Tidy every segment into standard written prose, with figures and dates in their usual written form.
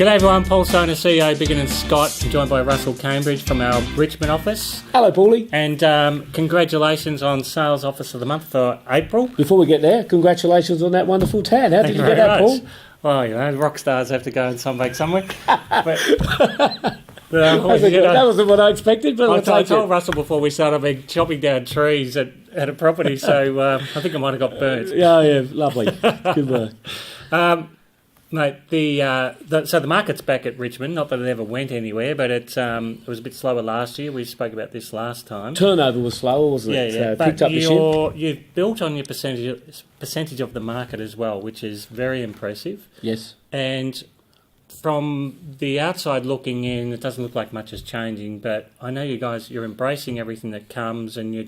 G'day everyone, Paul Stoner, CEO, Biggin and Scott, joined by Russell Cambridge from our Richmond office. Hello, Paulie. And congratulations on Sales Office of the Month for April. Before we get there, congratulations on that wonderful tan. How did you get that, Paul? Well, you know, rock stars have to go and sunbake somewhere. That wasn't what I expected, but I told Russell before we started, I've been chopping down trees at a property, so I think I might have got burnt. Yeah, lovely. Good work. Mate, so the market's back at Richmond. Not that it ever went anywhere, but it was a bit slower last year. We spoke about this last time. Turnover was slower, wasn't it? Yeah. But picked up you've built on your percentage of the market as well, which is very impressive. Yes. And from the outside looking in, it doesn't look like much is changing. But I know you guys, you're embracing everything that comes, and you're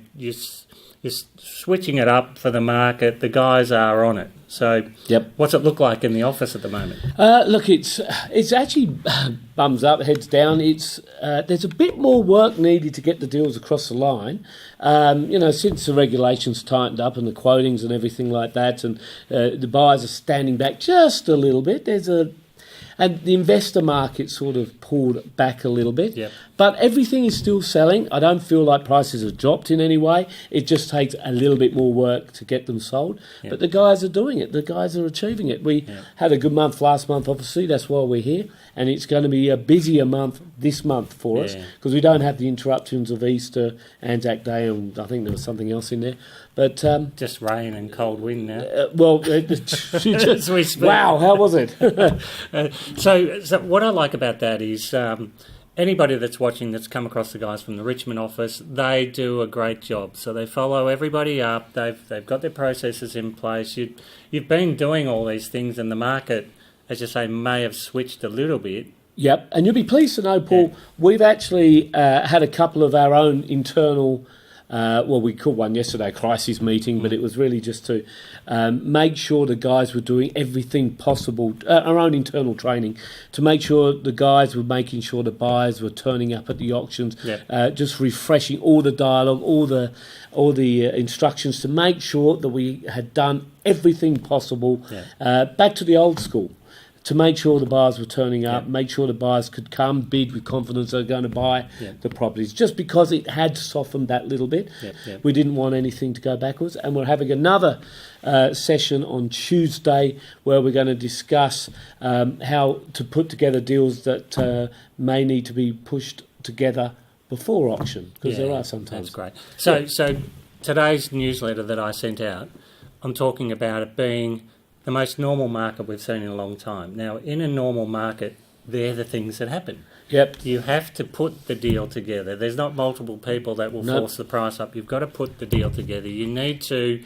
switching it up for the market. The guys are on it. So, What's it look like in the office at the moment? Look, it's actually bums up, heads down. There's a bit more work needed to get the deals across the line. Since the regulations tightened up and the quotings and everything like that, and the buyers are standing back just a little bit. And the investor market sort of pulled back a little bit. Yep. But everything is still selling. I don't feel like prices have dropped in any way. It just takes a little bit more work to get them sold. Yep. But the guys are doing it. The guys are achieving it. We had a good month last month, obviously. That's why we're here. And it's going to be a busier month this month for us because we don't have the interruptions of Easter, Anzac Day, and I think there was something else in there. But just rain and cold wind now. Wow, how was it? So what I like about that is anybody that's watching that's come across the guys from the Richmond office, they do a great job. So they follow everybody up. They've got their processes in place. You've been doing all these things, and the market, as you say, may have switched a little bit. Yep, and you'll be pleased to know, Paul, we've actually had a couple of our own internal, we called one yesterday crisis meeting, but it was really just to make sure the guys were doing everything possible, our own internal training, to make sure the guys were making sure the buyers were turning up at the auctions, just refreshing all the dialogue, all the instructions to make sure that we had done everything possible back to the old school. To make sure the buyers were turning up, make sure the buyers could come, bid with confidence they're going to buy the properties. Just because it had softened that little bit, we didn't want anything to go backwards. And we're having another session on Tuesday where we're going to discuss how to put together deals that may need to be pushed together before auction, because there are sometimes. That's great. So today's newsletter that I sent out, I'm talking about it being the most normal market we've seen in a long time. Now, in a normal market, they're the things that happen. Yep. You have to put the deal together. There's not multiple people that will force the price up. You've got to put the deal together. You need to,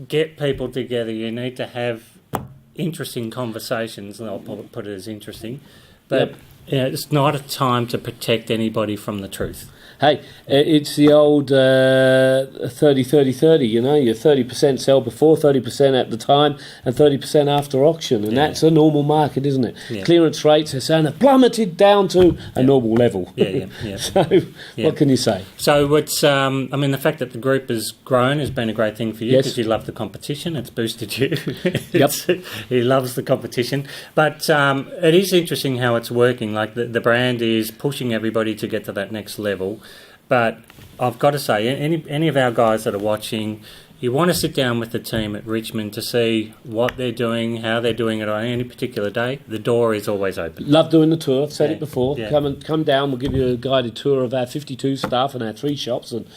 get people together. You need to have interesting conversations, and I'll put it as interesting. But it's not a time to protect anybody from the truth. Hey, it's the old 30-30-30, You're 30% sell before, 30% at the time, and 30% after auction. And that's a normal market, isn't it? Yeah. Clearance rates are saying have plummeted down to a normal level. So what can you say? So it's, the fact that the group has grown has been a great thing for you because you love the competition. It's boosted you. He loves the competition. But it is interesting how it's working. Like the brand is pushing everybody to get to that next level. But I've got to say, any of our guys that are watching, you want to sit down with the team at Richmond to see what they're doing, how they're doing it on any particular day. The door is always open. Love doing the tour. I've said it before. Yeah. Come down. We'll give you a guided tour of our 52 staff and our 3 shops and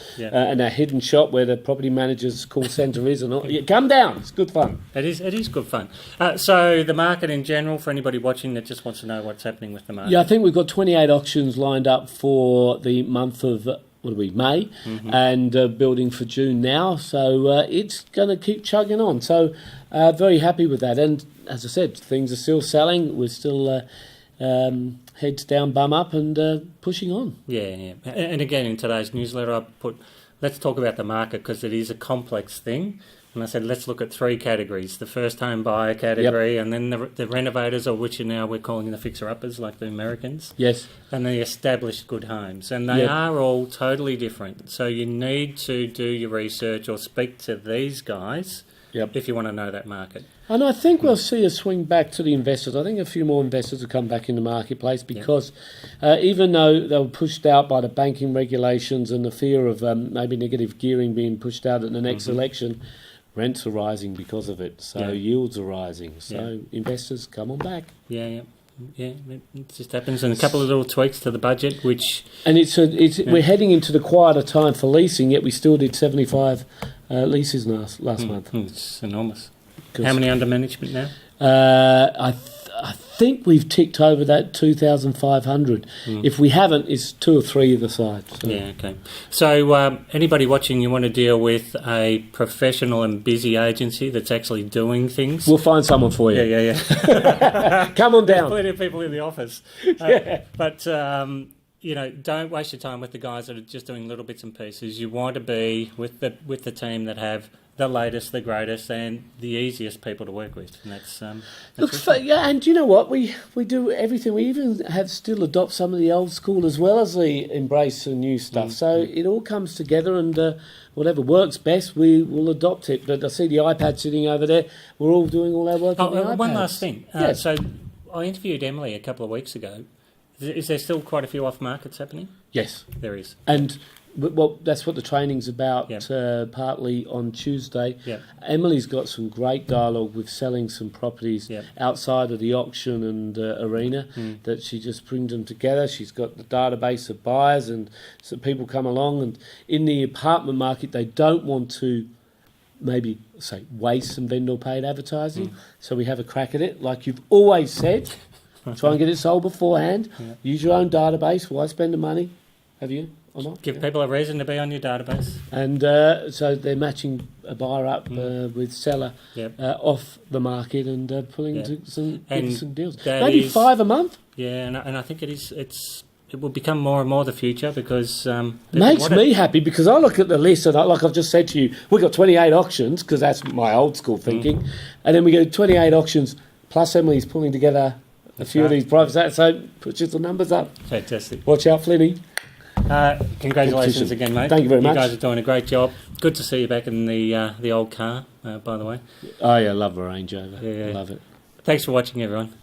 our hidden shop where the property manager's call centre is. And all. Come down. It's good fun. It is good fun. So the market in general, for anybody watching that just wants to know what's happening with the market. Yeah, I think we've got 28 auctions lined up for the month of May, and building for June now. So it's going to keep chugging on. So very happy with that. And as I said, things are still selling. We're still heads down, bum up, and pushing on. Yeah. And again, in today's newsletter, I put, let's talk about the market because it is a complex thing. And I said, let's look at 3 categories. The first home buyer category, and then the renovators, or which we're calling the fixer-uppers, like the Americans. Yes. And the established good homes. And they are all totally different. So you need to do your research or speak to these guys if you want to know that market. And I think we'll see a swing back to the investors. I think a few more investors will come back in the marketplace because even though they were pushed out by the banking regulations and the fear of maybe negative gearing being pushed out at the next election, rents are rising because of it. So yields are rising. So investors, come on back. Yeah, it just happens. And a couple of little tweaks to the budget, which... And we're heading into the quieter time for leasing, yet we still did 75 leases last month. It's enormous. How many under management now? I think we've ticked over that 2,500. If we haven't, it's 2 or 3 either side. So. Yeah, okay. So anybody watching, you want to deal with a professional and busy agency that's actually doing things? We'll find someone for you. Yeah. Come on down. Plenty of people in the office. But, don't waste your time with the guys that are just doing little bits and pieces. You want to be with the team that have the latest, the greatest, and the easiest people to work with. And that's and you know what? We do everything. We even have still adopt some of the old school as well as the embrace the new stuff. So it all comes together, and whatever works best, we will adopt it. But I see the iPad sitting over there. We're all doing all our work on the iPads. One last thing. So I interviewed Emily a couple of weeks ago. Is there still quite a few off markets happening? Yes, there is. And well, that's what the training's about. Partly on Tuesday. Emily's got some great dialogue with selling some properties outside of the auction and arena. That she just brings them together. She's got the database of buyers, and so people come along. And in the apartment market, they don't want to maybe waste some vendor paid advertising. So we have a crack at it, like you've always said. Try and get it sold beforehand. Use your own database. Why spend the money? Have you or not? Give people a reason to be on your database. And so they're matching a buyer up with seller off the market and pulling some deals. Maybe 5 a month. Yeah, and I think it will become more and more the future because... makes me happy because I look at the list and like I've just said to you, we've got 28 auctions because that's my old school thinking. And then we go 28 auctions plus Emily's pulling together a few of these private, so put the numbers up. Fantastic. Watch out, Flinny. Congratulations again, mate. Thank you very much. You guys are doing a great job. Good to see you back in the old car, by the way. Oh, yeah, I love a Range Rover. Yeah. Love it. Thanks for watching, everyone.